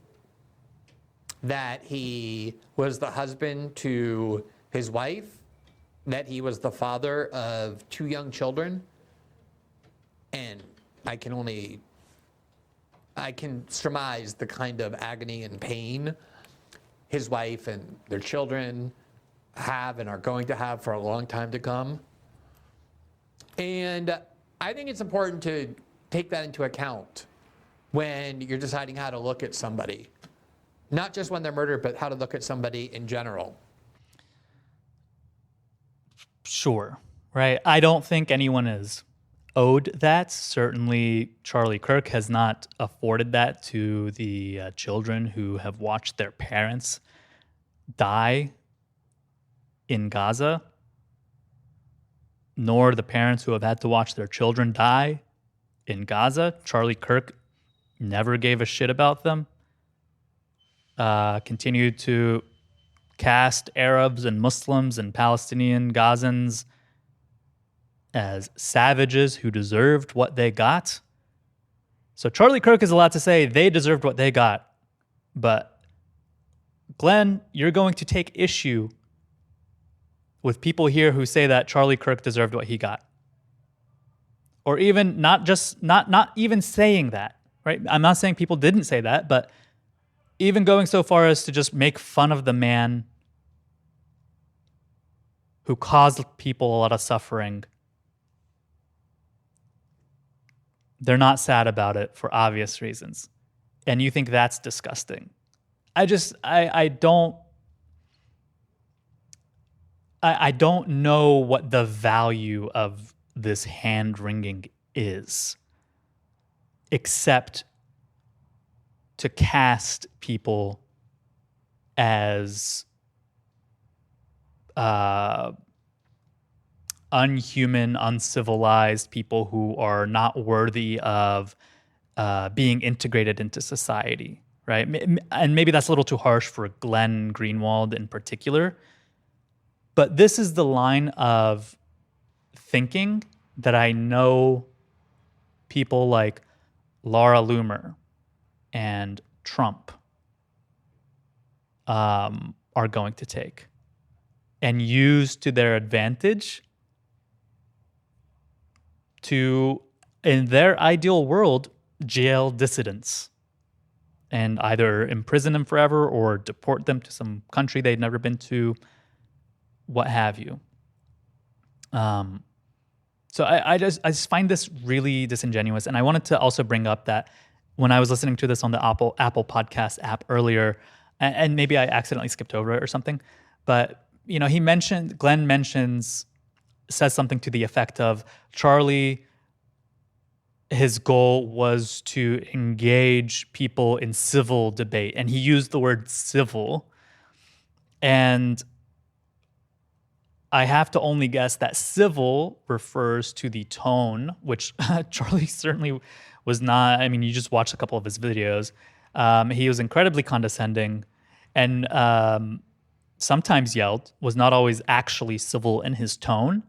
Speaker 3: that he was the husband to his wife, that he was the father of 2 young children. And I can surmise the kind of agony and pain his wife and their children have and are going to have for a long time to come. And I think it's important to take that into account when you're deciding how to look at somebody. Not just when they're murdered, but how to look at somebody in general.
Speaker 2: Sure, right? I don't think anyone is owed that. Certainly, Charlie Kirk has not afforded that to the children who have watched their parents die in Gaza, nor the parents who have had to watch their children die in Gaza. Charlie Kirk never gave a shit about them. Continued to cast Arabs and Muslims and Palestinian Gazans as savages who deserved what they got. So Charlie Kirk is allowed to say they deserved what they got. But Glenn, you're going to take issue with people here who say that Charlie Kirk deserved what he got. Or even not even saying that, right? I'm not saying people didn't say that, but even going so far as to just make fun of the man who caused people a lot of suffering. They're not sad about it for obvious reasons. And you think that's disgusting. I don't know what the value of this hand-wringing is, except to cast people as unhuman, uncivilized people who are not worthy of being integrated into society, right? And maybe that's a little too harsh for Glenn Greenwald in particular, but this is the line of thinking that I know people like Laura Loomer and Trump are going to take and use to their advantage to, in their ideal world, jail dissidents and either imprison them forever or deport them to some country they'd never been to, what have you. So I just find this really disingenuous. And I wanted to also bring up that when I was listening to this on the Apple Podcast app earlier, and maybe I accidentally skipped over it or something, but Glenn says something to the effect of Charlie, his goal was to engage people in civil debate. And he used the word civil. And I have to only guess that civil refers to the tone, which Charlie certainly was not. I mean, you just watched a couple of his videos. He was incredibly condescending and sometimes yelled, was not always actually civil in his tone.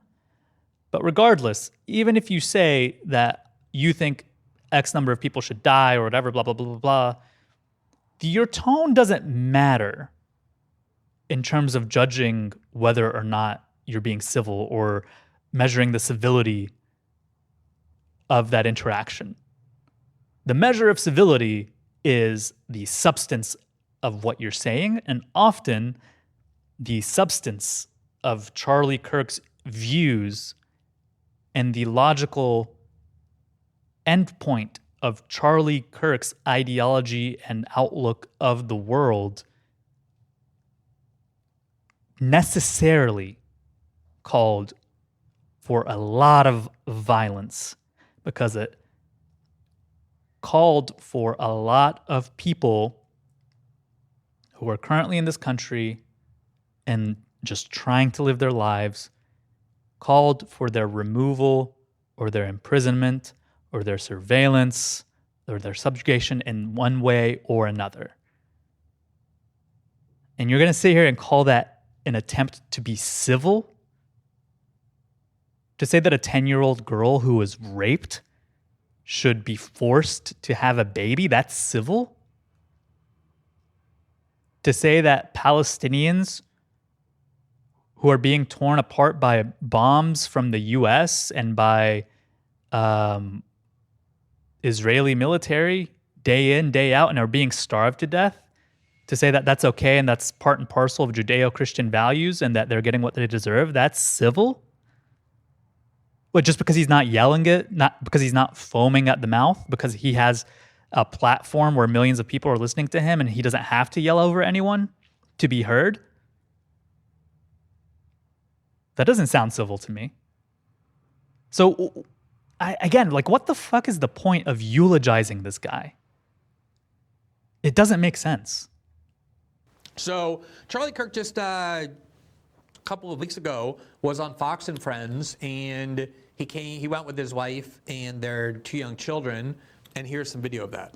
Speaker 2: But regardless, even if you say that you think X number of people should die or whatever, blah, blah, blah, blah, blah, your tone doesn't matter in terms of judging whether or not you're being civil or measuring the civility of that interaction. The measure of civility is the substance of what you're saying, and often the substance of Charlie Kirk's views and the logical endpoint of Charlie Kirk's ideology and outlook of the world necessarily called for a lot of violence, because it called for a lot of people who are currently in this country and just trying to live their lives, called for their removal or their imprisonment or their surveillance or their subjugation in one way or another. And you're going to sit here and call that an attempt to be civil? To say that a 10-year-old girl who was raped should be forced to have a baby, that's civil? To say that Palestinians who are being torn apart by bombs from the US and by Israeli military day in, day out, and are being starved to death, to say that that's okay and that's part and parcel of Judeo-Christian values and that they're getting what they deserve, that's civil? But just because he's not yelling it, not because he's not foaming at the mouth, because he has a platform where millions of people are listening to him and he doesn't have to yell over anyone to be heard. That doesn't sound civil to me. So, again, like, what the fuck is the point of eulogizing this guy? It doesn't make sense.
Speaker 3: So Charlie Kirk just a couple of weeks ago was on Fox and Friends, and he went with his wife and their 2 young children, and here's some video of that.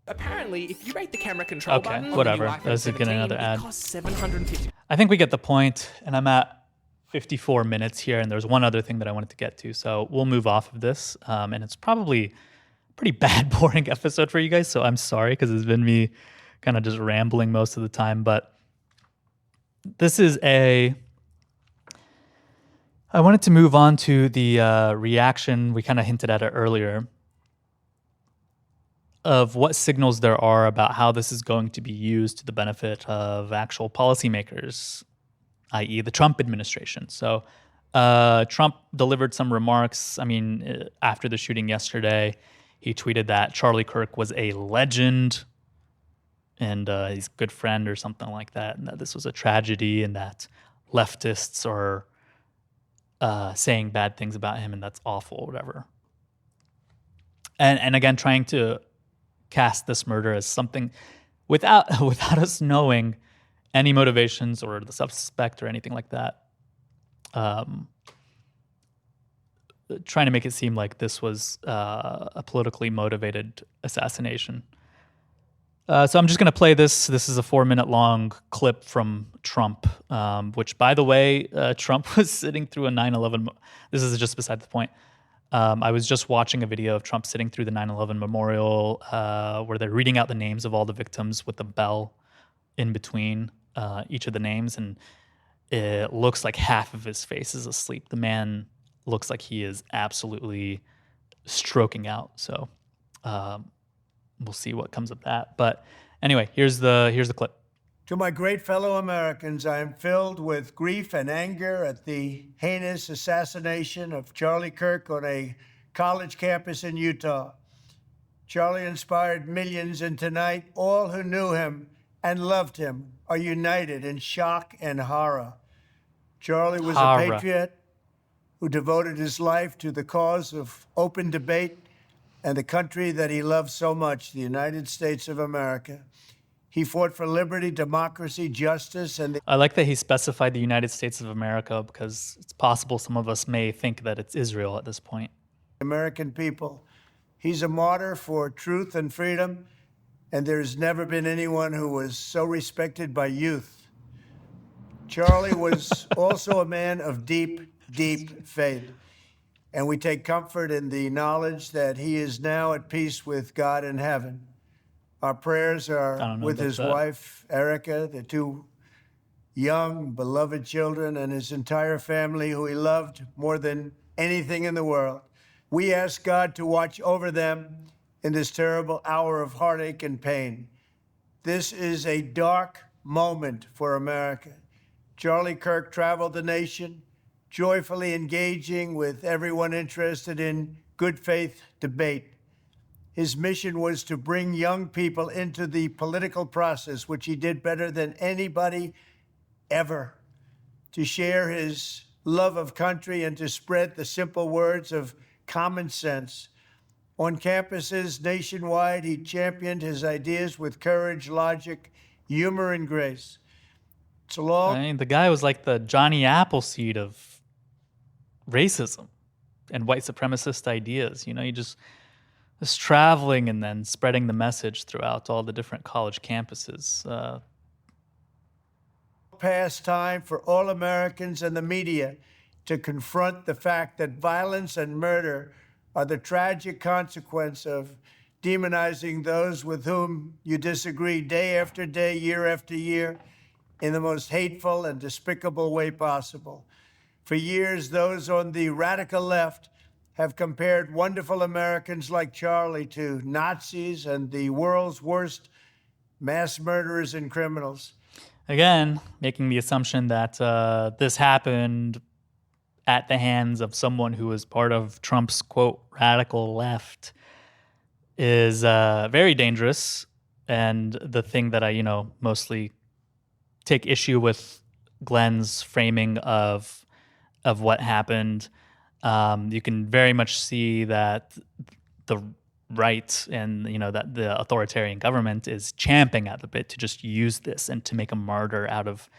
Speaker 8: Apparently, if you rate the camera control button
Speaker 2: whatever.
Speaker 8: on the new iPhone
Speaker 2: Let's get
Speaker 8: 17,
Speaker 2: another ad.
Speaker 8: it costs $750.
Speaker 2: I think we get the point, and I'm at 54 minutes here, and there's one other thing that I wanted to get to, so we'll move off of this, and it's probably a pretty bad, boring episode for you guys, so I'm sorry, because it's been me kind of just rambling most of the time, but this is I wanted to move on to the reaction, we kind of hinted at it earlier, of what signals there are about how this is going to be used to the benefit of actual policymakers, i.e. the Trump administration. So Trump delivered some remarks. I mean, after the shooting yesterday, he tweeted that Charlie Kirk was a legend and he's a good friend or something like that, and that this was a tragedy and that leftists are saying bad things about him and that's awful or whatever. And again, trying to cast this murder as something without us knowing any motivations or the suspect or anything like that. Trying to make it seem like this was a politically motivated assassination. So I'm just going to play this. This is a 4-minute long clip from Trump, which, by the way, Trump was sitting through a 9/11. This is just beside the point. I was just watching a video of Trump sitting through the 9/11 memorial where they're reading out the names of all the victims with the bell in between each of the names, and it looks like half of his face is asleep. The man looks like he is absolutely stroking out. So we'll see what comes of that. But anyway, here's the clip.
Speaker 9: To my great fellow Americans, I am filled with grief and anger at the heinous assassination of Charlie Kirk on a college campus in Utah. Charlie inspired millions, and tonight, all who knew him and loved him are united in shock and horror. Charlie was a patriot who devoted his life to the cause of open debate and the country that he loved so much, the United States of America. He fought for liberty, democracy, justice, and
Speaker 2: I like that he specified the United States of America because it's possible some of us may think that it's Israel at this point.
Speaker 9: American people. He's a martyr for truth and freedom, and there's never been anyone who was so respected by youth. Charlie was also a man of deep, deep faith, and we take comfort in the knowledge that he is now at peace with God in heaven. Our prayers are with his wife, Erica, the 2 young, beloved children, and his entire family, who he loved more than anything in the world. We ask God to watch over them in this terrible hour of heartache and pain. This is a dark moment for America. Charlie Kirk traveled the nation, joyfully engaging with everyone interested in good faith debate. His mission was to bring young people into the political process, which he did better than anybody ever, to share his love of country and to spread the simple words of common sense. On campuses nationwide, he championed his ideas with courage, logic, humor, and grace.
Speaker 2: I mean, the guy was like the Johnny Appleseed of racism and white supremacist ideas. You know, he just traveling and then spreading the message throughout all the different college campuses.
Speaker 9: Past time for all Americans and the media to confront the fact that violence and murder are the tragic consequence of demonizing those with whom you disagree day after day, year after year, in the most hateful and despicable way possible. For years, those on the radical left have compared wonderful Americans like Charlie to Nazis and the world's worst mass murderers and criminals.
Speaker 2: Again, making the assumption that this happened at the hands of someone who was part of Trump's, quote, radical left. is very dangerous. And the thing that I, mostly take issue with Glenn's framing of what happened, you can very much see that the right and that the authoritarian government is champing at the bit to just use this and to make a martyr out of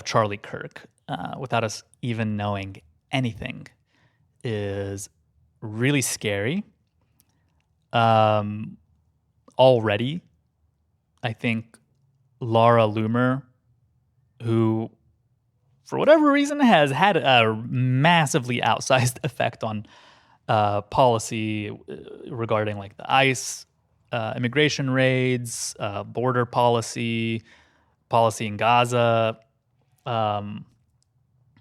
Speaker 2: Charlie Kirk without us even knowing anything is really scary. Already, I think Laura Loomer, who for whatever reason has had a massively outsized effect on policy regarding like the ICE, immigration raids, border policy in Gaza.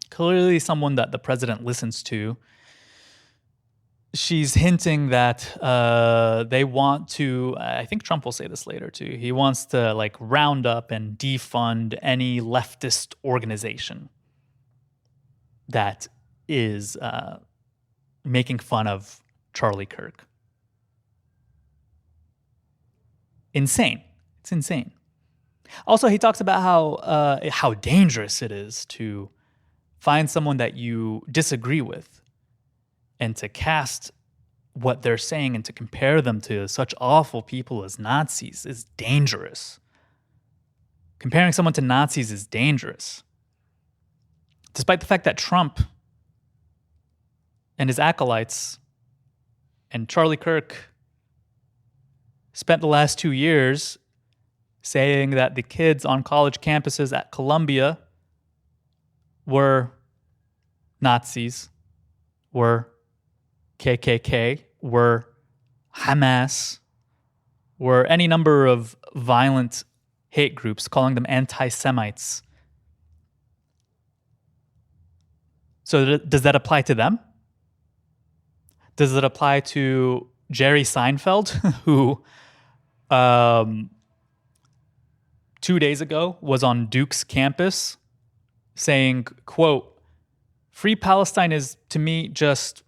Speaker 2: Clearly someone that the president listens to. She's hinting that they want to, I think Trump will say this later too, he wants to like round up and defund any leftist organization that is making fun of Charlie Kirk. Insane. It's insane. Also, he talks about how dangerous it is to find someone that you disagree with and to cast what they're saying and to compare them to such awful people as Nazis is dangerous. Comparing someone to Nazis is dangerous. Despite the fact that Trump and his acolytes and Charlie Kirk spent the last 2 years saying that the kids on college campuses at Columbia were Nazis, were KKK, were Hamas, were any number of violent hate groups, calling them anti-Semites. So does that apply to them? Does it apply to Jerry Seinfeld, who 2 days ago was on Duke's campus saying, quote, "Free Palestine is, to me, just...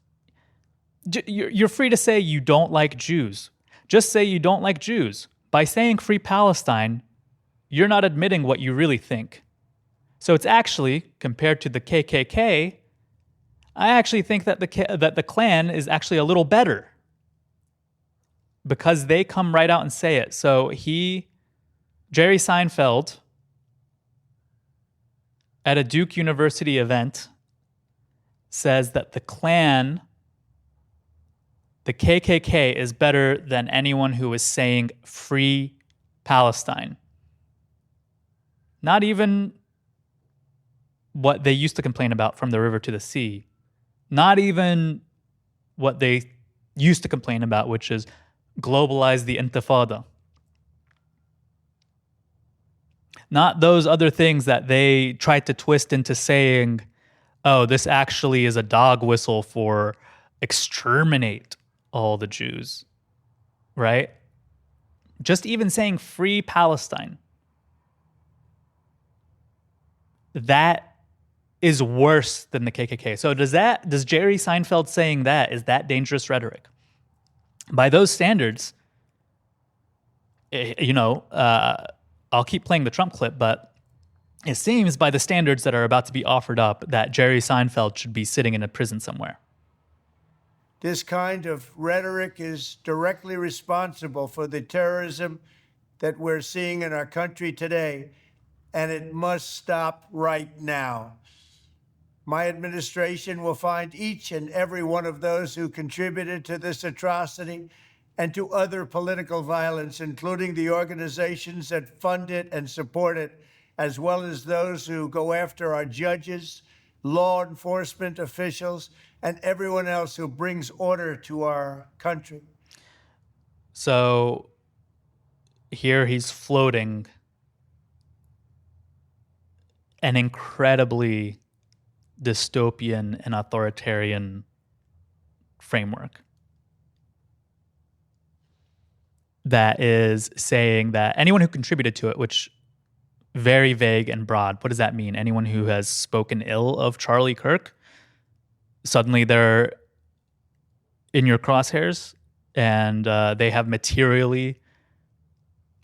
Speaker 2: You're free to say you don't like Jews. Just say you don't like Jews. By saying Free Palestine, you're not admitting what you really think. So it's actually, compared to the KKK, I actually think that the Klan is actually a little better because they come right out and say it." So Jerry Seinfeld, at a Duke University event, says that the Klan, the KKK, is better than anyone who is saying Free Palestine. Not even what they used to complain about from the river to the sea. Not even what they used to complain about, which is globalize the intifada. Not those other things that they tried to twist into saying, oh, this actually is a dog whistle for exterminate all the Jews, right? Just even saying Free Palestine. That is worse than the KKK. So does Jerry Seinfeld saying that, is that dangerous rhetoric? By those standards, I'll keep playing the Trump clip, but it seems by the standards that are about to be offered up that Jerry Seinfeld should be sitting in a prison somewhere.
Speaker 9: This kind of rhetoric is directly responsible for the terrorism that we're seeing in our country today, and it must stop right now. My administration will find each and every one of those who contributed to this atrocity and to other political violence, including the organizations that fund it and support it, as well as those who go after our judges, law enforcement officials, and everyone else who brings order to our country.
Speaker 2: So here he's floating an incredibly dystopian and authoritarian framework that is saying that anyone who contributed to it, which very vague and broad, what does that mean? Anyone who has spoken ill of Charlie Kirk, suddenly they're in your crosshairs? and they have materially.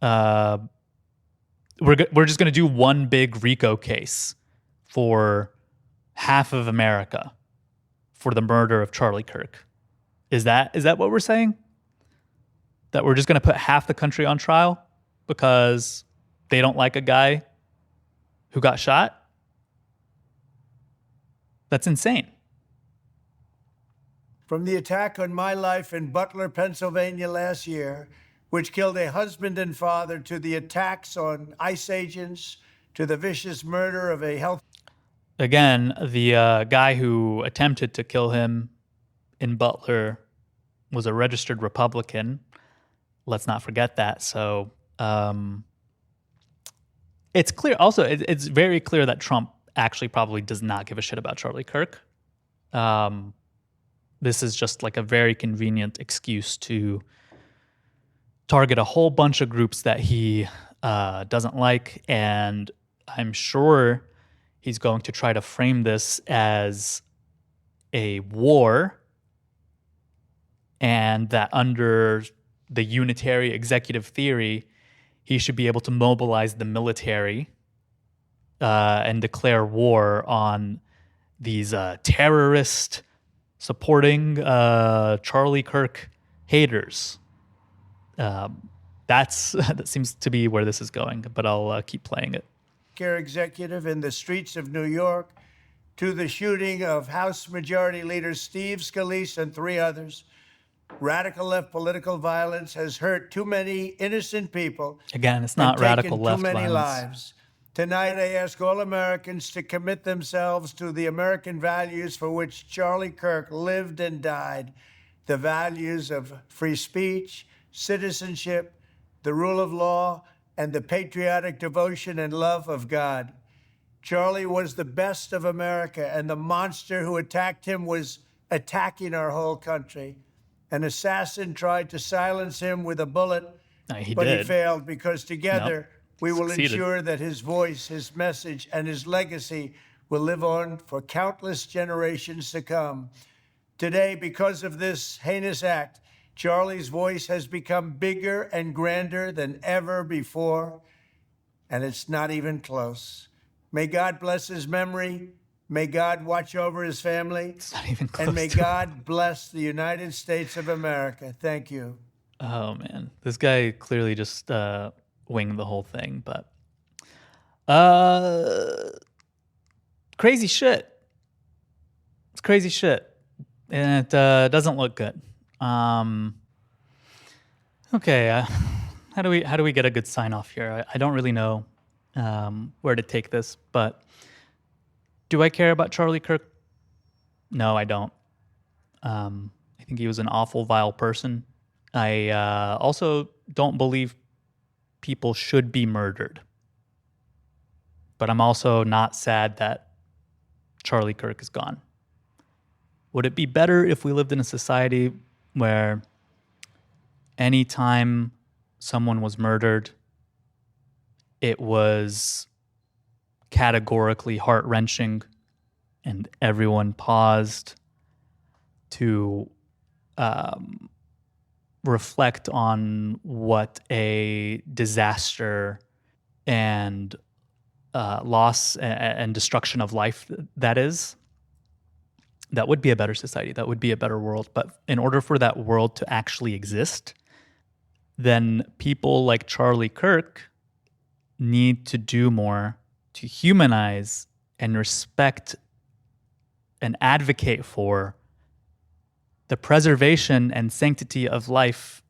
Speaker 2: We're just going to do one big RICO case for half of America for the murder of Charlie Kirk. Is that what we're saying? That we're just going to put half the country on trial because they don't like a guy who got shot? That's insane.
Speaker 9: From the attack on my life in Butler, Pennsylvania last year, which killed a husband and father, to the attacks on ICE agents, to the vicious murder of a health...
Speaker 2: Again, the guy who attempted to kill him in Butler was a registered Republican. Let's not forget that. So it's clear. Also, it's very clear that Trump actually probably does not give a shit about Charlie Kirk. This is just like a very convenient excuse to target a whole bunch of groups that he doesn't like. And I'm sure he's going to try to frame this as a war, and that under the unitary executive theory, he should be able to mobilize the military and declare war on these terrorist supporting Charlie Kirk haters. That seems to be where this is going, but I'll keep playing it.
Speaker 9: Care executive in the streets of New York, to the shooting of House Majority Leader Steve Scalise and 3 others. Radical left political violence has hurt too many innocent people.
Speaker 2: Again, it's not radical left
Speaker 9: too many
Speaker 2: violence.
Speaker 9: Lives. Tonight, I ask all Americans to commit themselves to the American values for which Charlie Kirk lived and died. The values of free speech, citizenship, the rule of law, and the patriotic devotion and love of God. Charlie was the best of America, and the monster who attacked him was attacking our whole country. An assassin tried to silence him with a bullet, but he failed, because together we will ensure that his voice, his message, and his legacy will live on for countless generations to come. Today, because of this heinous act, Charlie's voice has become bigger and grander than ever before, and it's not even close. May God bless his memory. May God watch over his family.
Speaker 2: It's not even close.
Speaker 9: And may God bless the United States of America. Thank you.
Speaker 2: Oh, man. This guy clearly just winged the whole thing, but crazy shit. It's crazy shit. And it doesn't look good. Okay, how do we get a good sign off here? I don't really know where to take this, but do I care about Charlie Kirk? No, I don't. I think he was an awful, vile person. I also don't believe people should be murdered. But I'm also not sad that Charlie Kirk is gone. Would it be better if we lived in a society where anytime someone was murdered, it was categorically heart-wrenching and everyone paused to reflect on what a disaster and loss and destruction of life that is? That would be a better society. That would be a better world. But in order for that world to actually exist, then people like Charlie Kirk need to do more to humanize and respect and advocate for the preservation and sanctity of life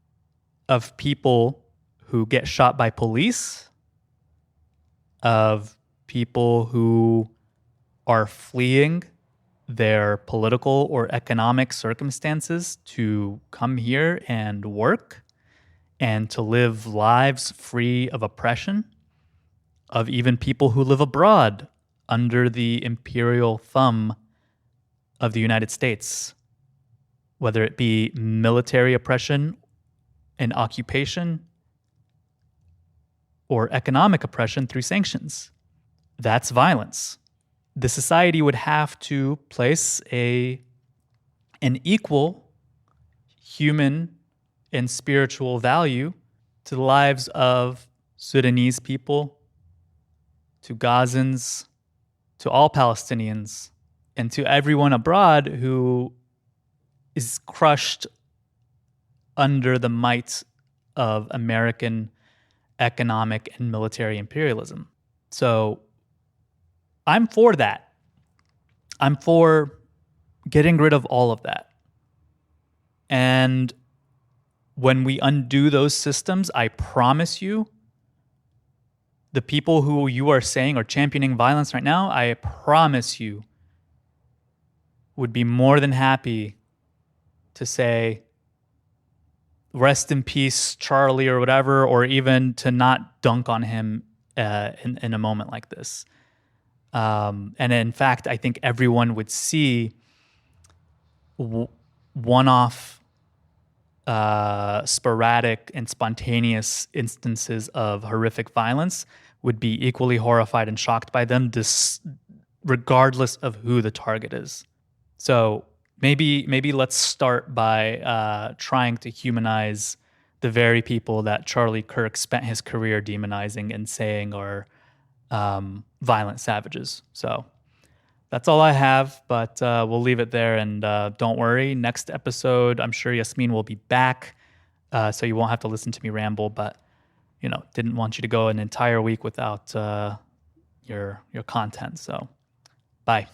Speaker 2: of people who get shot by police, of people who are fleeing their political or economic circumstances to come here and work and to live lives free of oppression, of even people who live abroad under the imperial thumb of the United States, whether it be military oppression and occupation or economic oppression through sanctions. That's violence. The society would have to place an equal human and spiritual value to the lives of Sudanese people, to Gazans, to all Palestinians, and to everyone abroad who is crushed under the might of American economic and military imperialism. So I'm for that. I'm for getting rid of all of that. And when we undo those systems, I promise you, the people who you are saying are championing violence right now, I promise you, would be more than happy to say, rest in peace, Charlie, or whatever, or even to not dunk on him in a moment like this. And in fact, I think everyone would see one-off, sporadic and spontaneous instances of horrific violence would be equally horrified and shocked by them, regardless of who the target is. So maybe let's start by trying to humanize the very people that Charlie Kirk spent his career demonizing and saying are violent savages. So that's all I have, but we'll leave it there. And don't worry, next episode, I'm sure Yasmine will be back, so you won't have to listen to me ramble. But didn't want you to go an entire week without your content. So, bye.